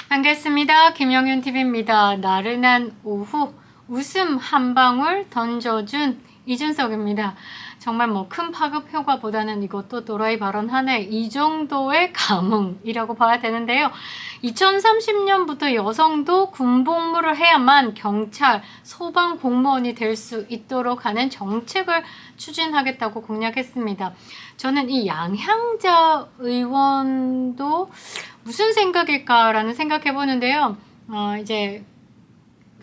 반갑습니다. 김영윤TV입니다. 나른한 오후 웃음 한 방울 던져준 이준석입니다. 정말 뭐 큰 파급 효과보다는 이것도 도라이 발언 하나에 이 정도의 감흥이라고 봐야 되는데요. 2030년부터 여성도 군복무를 해야만 경찰, 소방 공무원이 될 수 있도록 하는 정책을 추진하겠다고 공약했습니다. 저는 이 양향자 의원도 무슨 생각일까라는 생각해 보는데요. 이제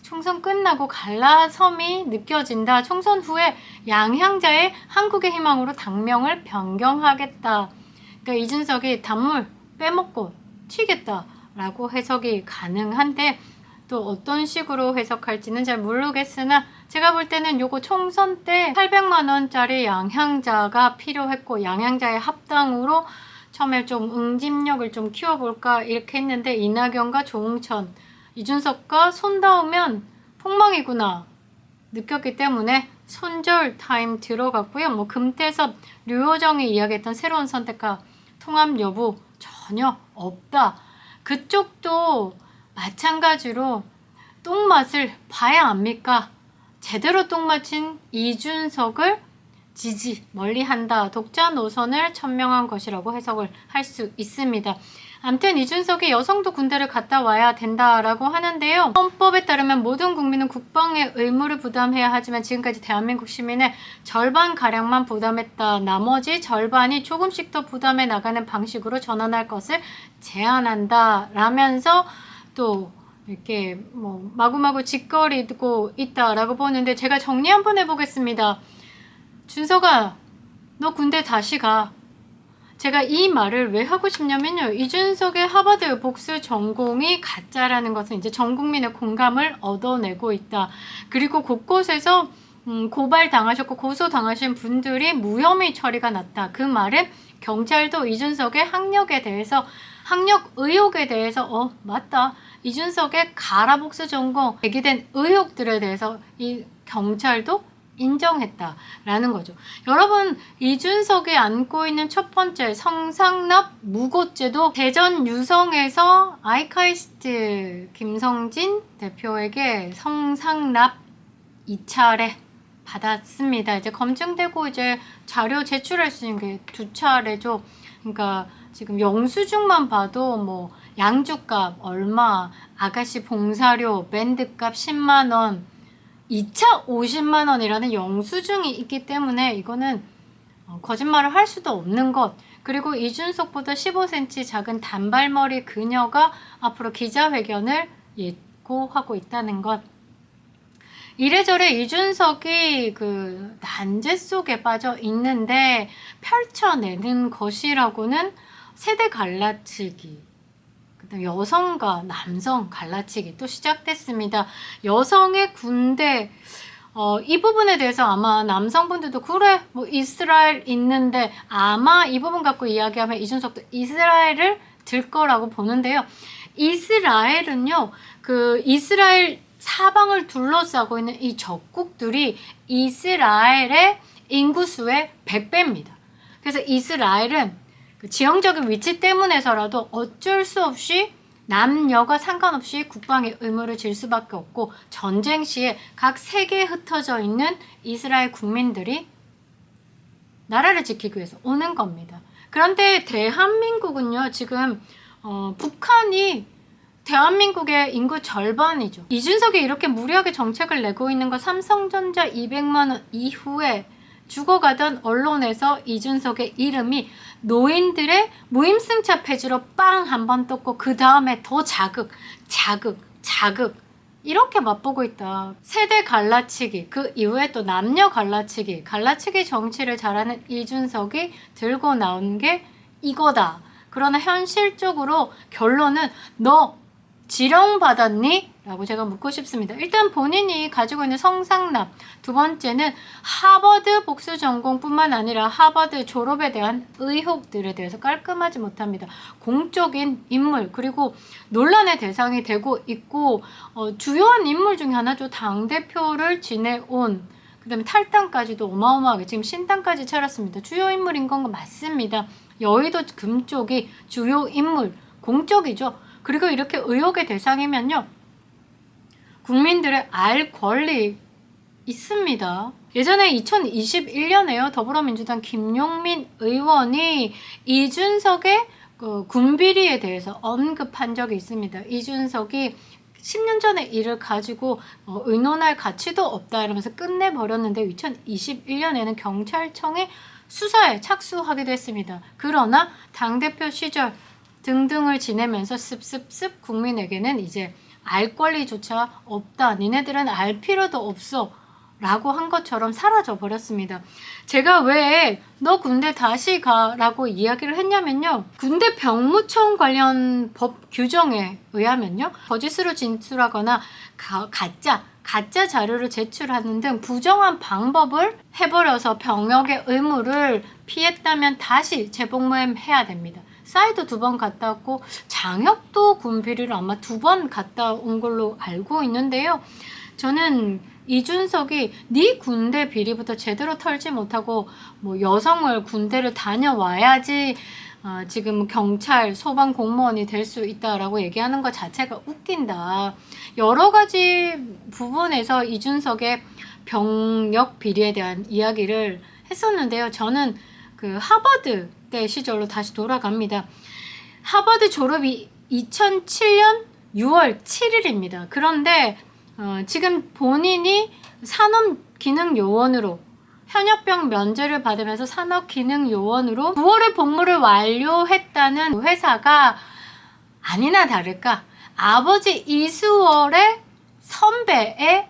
총선 끝나고 갈라섬이 느껴진다. 총선 후에 양향자의 한국의 희망으로 당명을 변경하겠다. 그러니까 이준석이 단물 빼먹고 튀겠다라고 해석이 가능한데 또 어떤 식으로 해석할지는 잘 모르겠으나 제가 볼 때는 요거 총선 때 800만 원짜리 양향자가 필요했고 양향자의 합당으로 처음에 좀 응집력을 좀 키워볼까 이렇게 했는데 이낙연과 조응천, 이준석과 손 닿으면 폭망이구나 느꼈기 때문에 손절 타임 들어갔고요. 뭐 금태섭, 류호정이 이야기했던 새로운 선택과 통합 여부 전혀 없다. 그쪽도 마찬가지로 똥맛을 봐야 압니까? 제대로 똥맞힌 이준석을 지지, 멀리한다. 독자 노선을 천명한 것이라고 해석을 할 수 있습니다. 아무튼 이준석이 여성도 군대를 갔다 와야 된다라고 하는데요. 헌법에 따르면 모든 국민은 국방의 의무를 부담해야 하지만 지금까지 대한민국 시민의 절반가량만 부담했다. 나머지 절반이 조금씩 더 부담해 나가는 방식으로 전환할 것을 제안한다. 라면서 또 이렇게 뭐 마구마구 짓거리고 있다라고 보는데 제가 정리 한번 해보겠습니다. 준석아, 너 군대 다시 가. 제가 이 말을 왜 하고 싶냐면요. 이준석의 하버드 복수 전공이 가짜라는 것은 이제 전 국민의 공감을 얻어내고 있다. 그리고 곳곳에서 고발당하셨고 고소당하신 분들이 무혐의 처리가 났다. 그 말은 경찰도 이준석의 학력 의혹에 대해서 맞다. 이준석의 가라복수 전공 제기된 의혹들에 대해서 이 경찰도 인정했다라는 거죠. 여러분, 이준석이 안고 있는 첫 번째 성상납 무고죄도 대전 유성에서 아이카이스트 김성진 대표에게 성상납 2차례 받았습니다. 이제 검증되고 이제 자료 제출할 수 있는 게 2차례죠. 그러니까 지금 영수증만 봐도 뭐 양주값 얼마, 아가씨 봉사료, 밴드값 10만 원, 2차 50만 원이라는 영수증이 있기 때문에 이거는 거짓말을 할 수도 없는 것. 그리고 이준석보다 15cm 작은 단발머리 그녀가 앞으로 기자회견을 예고하고 있다는 것. 이래저래 이준석이 그 난제 속에 빠져 있는데 펼쳐내는 것이라고는 세대 갈라치기, 여성과 남성 갈라치기 또 시작됐습니다. 여성의 군대 이 부분에 대해서 아마 남성분들도 그래 뭐 이스라엘 있는데 아마 이 부분 갖고 이야기하면 이준석도 이스라엘을 들 거라고 보는데요. 이스라엘은요, 그 이스라엘 사방을 둘러싸고 있는 이 적국들이 이스라엘의 인구수의 100배입니다. 그래서 이스라엘은 그 지형적인 위치 때문에서라도 어쩔 수 없이 남녀가 상관없이 국방의 의무를 질 수밖에 없고 전쟁 시에 각 세계에 흩어져 있는 이스라엘 국민들이 나라를 지키기 위해서 오는 겁니다. 그런데 대한민국은요, 지금 북한이 대한민국의 인구 절반이죠. 이준석이 이렇게 무리하게 정책을 내고 있는 거 삼성전자 200만 원 이후에 죽어가던 언론에서 이준석의 이름이 노인들의 무임승차 폐지로 빵 한번 떴고 그 다음에 더 자극 이렇게 맛보고 있다. 세대 갈라치기, 그 이후에 또 남녀 갈라치기 정치를 잘하는 이준석이 들고 나온 게 이거다. 그러나 현실적으로 결론은 너 지령받았니? 라고 제가 묻고 싶습니다. 일단 본인이 가지고 있는 성상납, 두 번째는 하버드 복수 전공뿐만 아니라 하버드 졸업에 대한 의혹들에 대해서 깔끔하지 못합니다. 공적인 인물, 그리고 논란의 대상이 되고 있고 주요한 인물 중에 하나죠. 당대표를 지내온 그다음에 탈당까지도 어마어마하게 지금 신당까지 차렸습니다. 주요 인물인 건 맞습니다. 여의도 금쪽이 주요 인물, 공적이죠. 그리고 이렇게 의혹의 대상이면요, 국민들의 알 권리 있습니다. 예전에 2021년에요. 더불어민주당 김용민 의원이 이준석의 그 군비리에 대해서 언급한 적이 있습니다. 이준석이 10년 전의 일을 가지고 의논할 가치도 없다 이러면서 끝내버렸는데 2021년에는 경찰청의 수사에 착수하기도 했습니다. 그러나 당대표 시절 등등을 지내면서 습습습 국민에게는 이제 알 권리조차 없다. 니네들은 알 필요도 없어. 라고 한 것처럼 사라져 버렸습니다. 제가 왜 너 군대 다시 가라고 이야기를 했냐면요. 군대 병무청 관련 법 규정에 의하면요. 거짓으로 진술하거나 가짜 자료를 제출하는 등 부정한 방법을 해버려서 병역의 의무를 피했다면 다시 재복무해야 됩니다. 싸이도 2번 갔다 왔고 장혁도 군비리를 아마 2번 갔다 온 걸로 알고 있는데요. 저는 이준석이 네 군대 비리부터 제대로 털지 못하고 뭐 여성을 군대를 다녀와야지 지금 경찰, 소방 공무원이 될 수 있다라고 얘기하는 것 자체가 웃긴다. 여러 가지 부분에서 이준석의 병역 비리에 대한 이야기를 했었는데요. 저는 그 하버드 때 시절로 다시 돌아갑니다. 하버드 졸업이 2007년 6월 7일입니다. 그런데 지금 본인이 산업기능요원으로 현역병 면제를 받으면서 산업기능요원으로 9월에 복무를 완료했다는 회사가 아니나 다를까 아버지 이수월의 선배의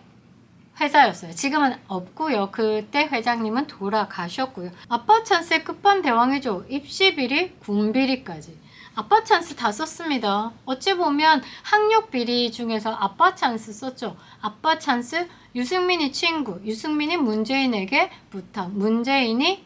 회사였어요. 지금은 없고요. 그때 회장님은 돌아가셨고요. 아빠 찬스의 끝판대왕이죠. 입시비리, 군비리까지. 아빠 찬스 다 썼습니다. 어찌 보면 학력 비리 중에서 아빠 찬스 썼죠. 아빠 찬스, 유승민이 친구, 유승민이 문재인에게 부탁, 문재인이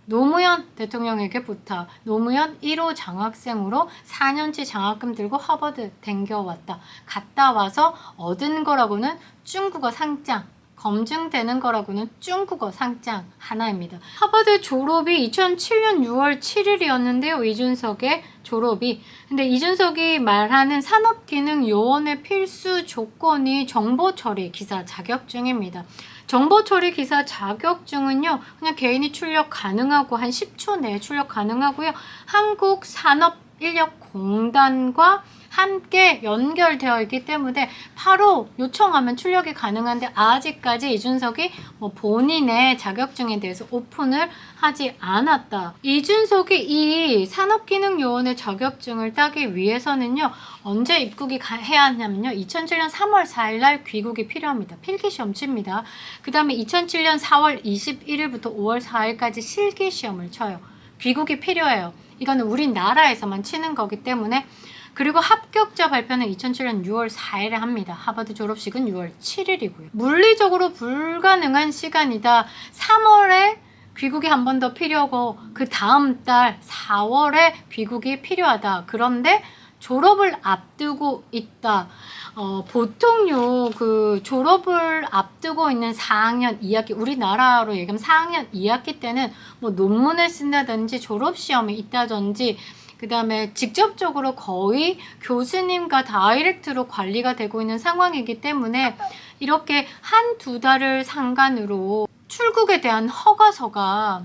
노무현 대통령에게 부탁, 노무현 1호 장학생으로 4년치 장학금 들고 하버드 댕겨왔다. 갔다 와서 얻은 거라고는 중국어 상장, 검증되는 거라고는 중국어 상장 하나입니다. 하버드 졸업이 2007년 6월 7일이었는데요. 이준석의 졸업이. 근데 이준석이 말하는 산업기능요원의 필수 조건이 정보처리 기사 자격증입니다. 정보처리 기사 자격증은요, 그냥 개인이 출력 가능하고 한 10초 내에 출력 가능하고요. 한국산업인력공단과 함께 연결되어 있기 때문에 바로 요청하면 출력이 가능한데 아직까지 이준석이 본인의 자격증에 대해서 오픈을 하지 않았다. 이준석이 이 산업기능요원의 자격증을 따기 위해서는요. 언제 입국이 해야 하냐면요. 2007년 3월 4일 날 귀국이 필요합니다. 필기시험 칩니다. 그 다음에 2007년 4월 21일부터 5월 4일까지 실기시험을 쳐요. 귀국이 필요해요. 이거는 우리나라에서만 치는 거기 때문에. 그리고 합격자 발표는 2007년 6월 4일에 합니다. 하버드 졸업식은 6월 7일이고요. 물리적으로 불가능한 시간이다. 3월에 귀국이 한 번 더 필요하고 그 다음 달 4월에 귀국이 필요하다. 그런데 졸업을 앞두고 있다. 보통요, 그 졸업을 앞두고 있는 4학년 2학기, 우리나라로 얘기하면 4학년 2학기 때는 뭐 논문을 쓴다든지 졸업시험이 있다든지 그 다음에 직접적으로 거의 교수님과 다이렉트로 관리가 되고 있는 상황이기 때문에 이렇게 1-2달을 상간으로 출국에 대한 허가서가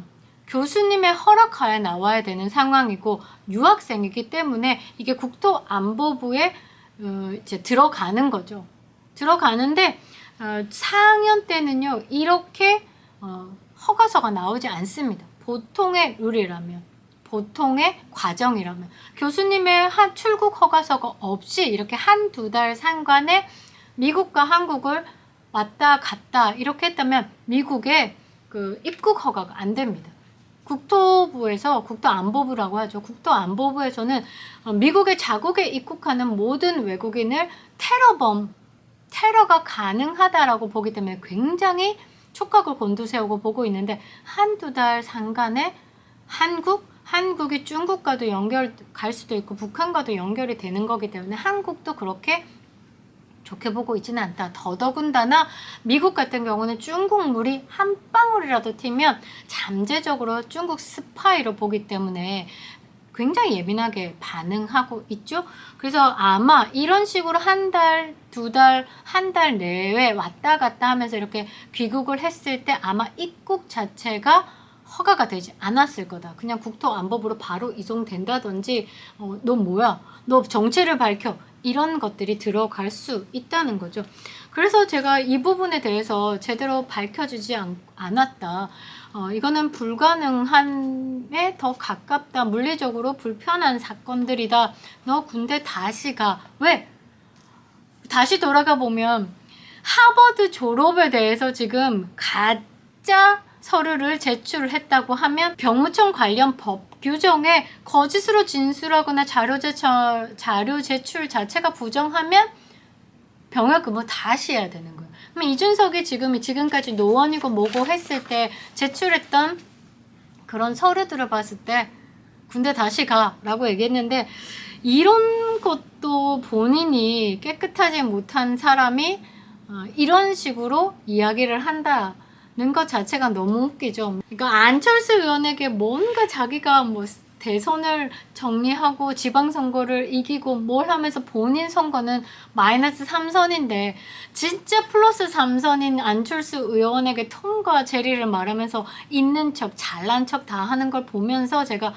교수님의 허락하에 나와야 되는 상황이고 유학생이기 때문에 이게 국토안보부에 이제 들어가는 거죠. 들어가는데 4학년 때는요 이렇게 허가서가 나오지 않습니다. 보통의 룰이라면. 보통의 과정이라면 교수님의 출국 허가서가 없이 이렇게 1-2달 상관에 미국과 한국을 왔다 갔다 이렇게 했다면 미국에 그 입국 허가가 안 됩니다. 국토부에서 국토안보부라고 하죠. 국토안보부에서는 미국의 자국에 입국하는 모든 외국인을 테러가 가능하다라고 보기 때문에 굉장히 촉각을 곤두세우고 보고 있는데 1-2달 상간에 한국이 중국과도 갈 수도 있고 북한과도 연결이 되는 거기 때문에 한국도 그렇게 좋게 보고 있지는 않다. 더더군다나 미국 같은 경우는 중국 물이 한 방울이라도 튀면 잠재적으로 중국 스파이로 보기 때문에 굉장히 예민하게 반응하고 있죠. 그래서 아마 이런 식으로 한 달, 두 달, 한 달 내외 왔다 갔다 하면서 이렇게 귀국을 했을 때 아마 입국 자체가 허가가 되지 않았을 거다. 그냥 국토안보부로 바로 이송된다든지 너 뭐야? 너 정체를 밝혀. 이런 것들이 들어갈 수 있다는 거죠. 그래서 제가 이 부분에 대해서 제대로 밝혀주지 않았다. 이거는 불가능함에 더 가깝다. 물리적으로 불편한 사건들이다. 너 군대 다시 가. 왜? 다시 돌아가 보면 하버드 졸업에 대해서 지금 가짜 서류를 제출했다고 하면 병무청 관련 법 규정에 거짓으로 진술하거나 자료 제출 자체가 부정하면 병역 근무 다시 해야 되는 거예요. 그럼 이준석이 지금까지 노원이고 뭐고 했을 때 제출했던 그런 서류들을 봤을 때 군대 다시 가라고 얘기했는데 이런 것도 본인이 깨끗하지 못한 사람이 이런 식으로 이야기를 한다. 는 것 자체가 너무 웃기죠. 그러니까 안철수 의원에게 뭔가 자기가 뭐 대선을 정리하고 지방선거를 이기고 뭘 하면서 본인 선거는 마이너스 3선인데 진짜 플러스 3선인 안철수 의원에게 톰과 제리를 말하면서 있는 척 잘난 척 다 하는 걸 보면서 제가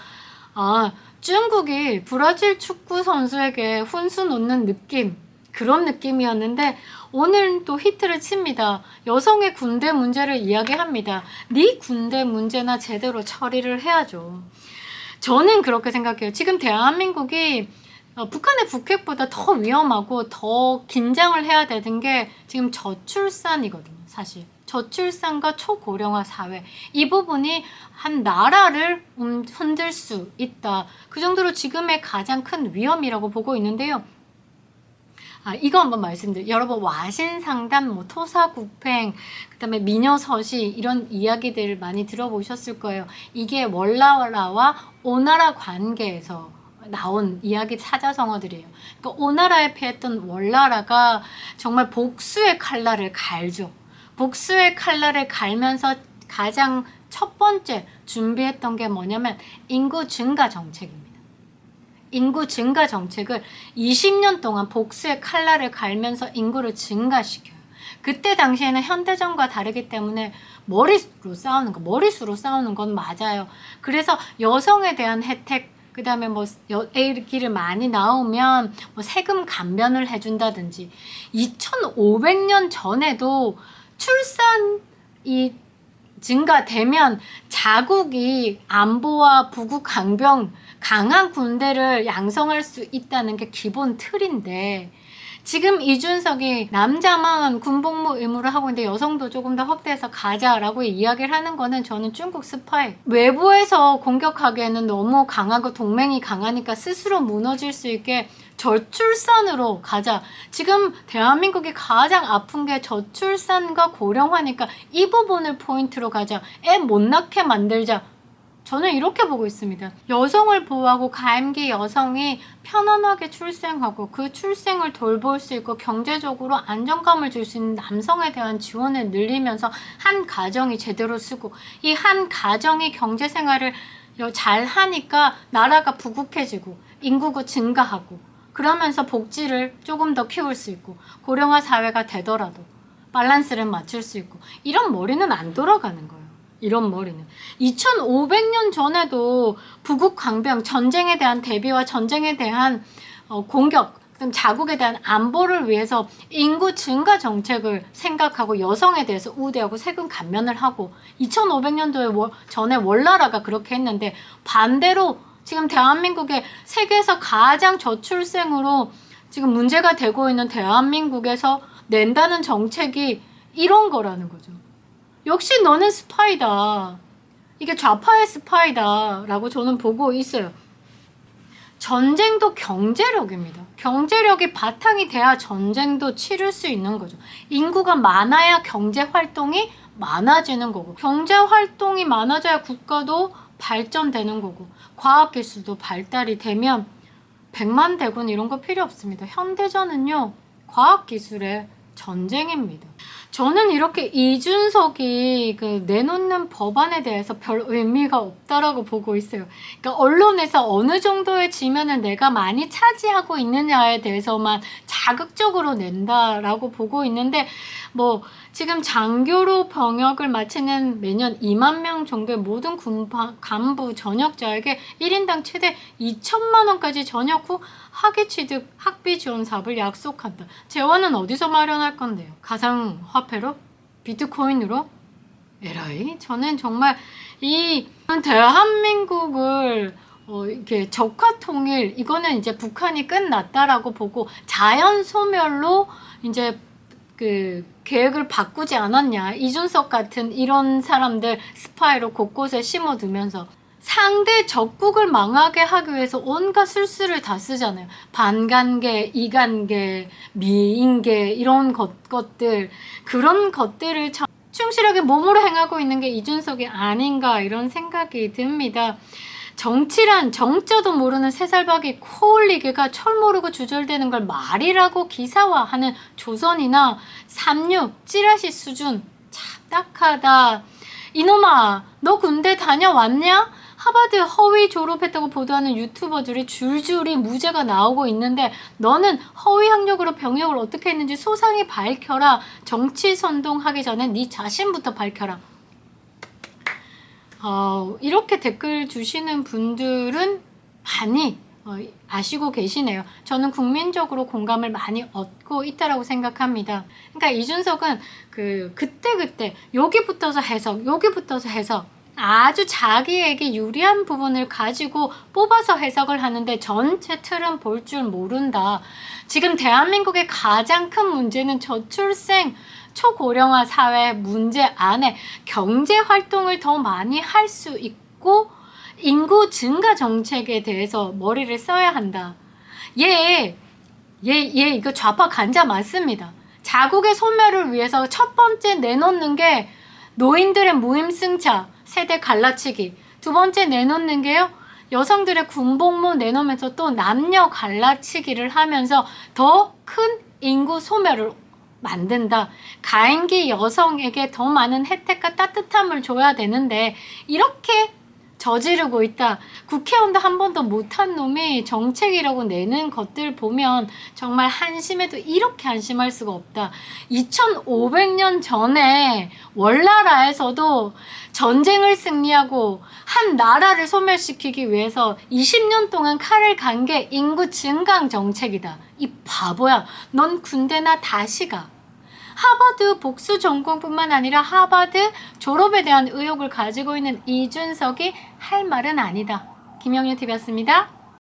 중국이 브라질 축구 선수에게 훈수 놓는 느낌 그런 느낌이었는데 오늘 또 히트를 칩니다. 여성의 군대 문제를 이야기합니다. 네 군대 문제나 제대로 처리를 해야죠. 저는 그렇게 생각해요. 지금 대한민국이 북한의 북핵보다 더 위험하고 더 긴장을 해야 되는 게 지금 저출산이거든요. 사실 저출산과 초고령화 사회 이 부분이 한 나라를 흔들 수 있다. 그 정도로 지금의 가장 큰 위험이라고 보고 있는데요. 이거 한번 말씀드려요. 여러분 와신상담, 뭐 토사구팽, 그 다음에 미녀서시 이런 이야기들 많이 들어보셨을 거예요. 이게 월나라와 오나라 관계에서 나온 이야기 사자성어들이에요. 그러니까 오나라에 패했던 월나라가 정말 복수의 칼날을 갈죠. 복수의 칼날을 갈면서 가장 첫 번째 준비했던 게 뭐냐면 인구 증가 정책입니다. 인구 증가 정책을 20년 동안 복수의 칼날을 갈면서 인구를 증가시켜요. 그때 당시에는 현대전과 다르기 때문에 머리수로 싸우는 건 맞아요. 그래서 여성에 대한 혜택, 그 다음에 뭐 애기를 많이 낳으면 뭐 세금 감면을 해준다든지 2500년 전에도 출산이 증가되면 자국이 안보와 부국 강병 강한 군대를 양성할 수 있다는 게 기본 틀인데 지금 이준석이 남자만 군복무 의무를 하고 있는데 여성도 조금 더 확대해서 가자라고 이야기를 하는 거는 저는 중국 스파이 외부에서 공격하기에는 너무 강하고 동맹이 강하니까 스스로 무너질 수 있게 저출산으로 가자. 지금 대한민국이 가장 아픈 게 저출산과 고령화니까 이 부분을 포인트로 가자. 애 못 낳게 만들자. 저는 이렇게 보고 있습니다. 여성을 보호하고 가임기 여성이 편안하게 출생하고 그 출생을 돌볼 수 있고 경제적으로 안정감을 줄 수 있는 남성에 대한 지원을 늘리면서 한 가정이 제대로 쓰고 이 한 가정이 경제생활을 잘 하니까 나라가 부국해지고 인구가 증가하고 그러면서 복지를 조금 더 키울 수 있고 고령화 사회가 되더라도 밸런스를 맞출 수 있고 이런 머리는 안 돌아가는 거예요. 이런 머리는 2500년 전에도 부국 강병 전쟁에 대한 대비와 전쟁에 대한 공격 그다음 자국에 대한 안보를 위해서 인구 증가 정책을 생각하고 여성에 대해서 우대하고 세금 감면을 하고 2500년도에 전에 월나라가 그렇게 했는데 반대로 지금 대한민국의 세계에서 가장 저출생으로 지금 문제가 되고 있는 대한민국에서 낸다는 정책이 이런 거라는 거죠. 역시 너는 스파이다. 이게 좌파의 스파이다 라고 저는 보고 있어요. 전쟁도 경제력입니다. 경제력이 바탕이 돼야 전쟁도 치를 수 있는 거죠. 인구가 많아야 경제활동이 많아지는 거고 경제활동이 많아져야 국가도 발전되는 거고 과학기술도 발달이 되면 100만 대군 이런 거 필요 없습니다. 현대전은요. 과학기술의 전쟁입니다. 저는 이렇게 이준석이 내놓는 법안에 대해서 별 의미가 없다라고 보고 있어요. 그러니까 언론에서 어느 정도의 지면을 내가 많이 차지하고 있느냐에 대해서만 자극적으로 낸다라고 보고 있는데, 뭐 지금 장교로 병역을 마치는 매년 2만 명 정도의 모든 간부 전역자에게 1인당 최대 2천만 원까지 전역 후 학위 취득 학비 지원 사업을 약속한다. 재원은 어디서 마련할 건데요? 가상화폐로? 비트코인으로? 에라이, 저는 정말 이 대한민국을 이렇게 적화 통일, 이거는 이제 북한이 끝났다라고 보고 자연 소멸로 이제 계획을 바꾸지 않았냐. 이준석 같은 이런 사람들 스파이로 곳곳에 심어두면서 상대 적국을 망하게 하기 위해서 온갖 술수를 다 쓰잖아요. 반간계, 이간계, 미인계 이런 것들, 그런 것들을 참 충실하게 몸으로 행하고 있는 게 이준석이 아닌가 이런 생각이 듭니다. 정치란 정자도 모르는 세살박이 코올리개가 철 모르고 주절되는 걸 말이라고 기사화하는 조선이나 삼육, 찌라시 수준 참 딱하다. 이놈아, 너 군대 다녀왔냐? 하버드 허위 졸업했다고 보도하는 유튜버들이 줄줄이 무죄가 나오고 있는데, 너는 허위 학력으로 병역을 어떻게 했는지 소상히 밝혀라. 정치 선동하기 전에 네 자신부터 밝혀라. 이렇게 댓글 주시는 분들은 많이 아시고 계시네요. 저는 국민적으로 공감을 많이 얻고 있다라고 생각합니다. 그러니까 이준석은 그때 여기 붙어서 해석, 여기 붙어서 해석, 아주 자기에게 유리한 부분을 가지고 뽑아서 해석을 하는데 전체 틀은 볼 줄 모른다. 지금 대한민국의 가장 큰 문제는 저출생, 초고령화 사회 문제 안에 경제 활동을 더 많이 할 수 있고 인구 증가 정책에 대해서 머리를 써야 한다. 얘 이거 좌파 간자 맞습니다. 자국의 소멸을 위해서 첫 번째 내놓는 게 노인들의 무임승차, 세대 갈라치기. 두 번째 내놓는 게요, 여성들의 군복무 내놓으면서 또 남녀 갈라치기를 하면서 더 큰 인구 소멸을 만든다. 가임기 여성에게 더 많은 혜택과 따뜻함을 줘야 되는데 이렇게 저지르고 있다. 국회의원도 한 번도 못한 놈이 정책이라고 내는 것들 보면 정말 한심해도 이렇게 한심할 수가 없다. 2500년 전에 월나라에서도 전쟁을 승리하고 한 나라를 소멸시키기 위해서 20년 동안 칼을 간 게 인구 증강 정책이다. 이 바보야. 넌 군대나 다시 가. 하버드 복수 전공뿐만 아니라 하버드 졸업에 대한 의혹을 가지고 있는 이준석이 할 말은 아니다. 김영윤TV였습니다.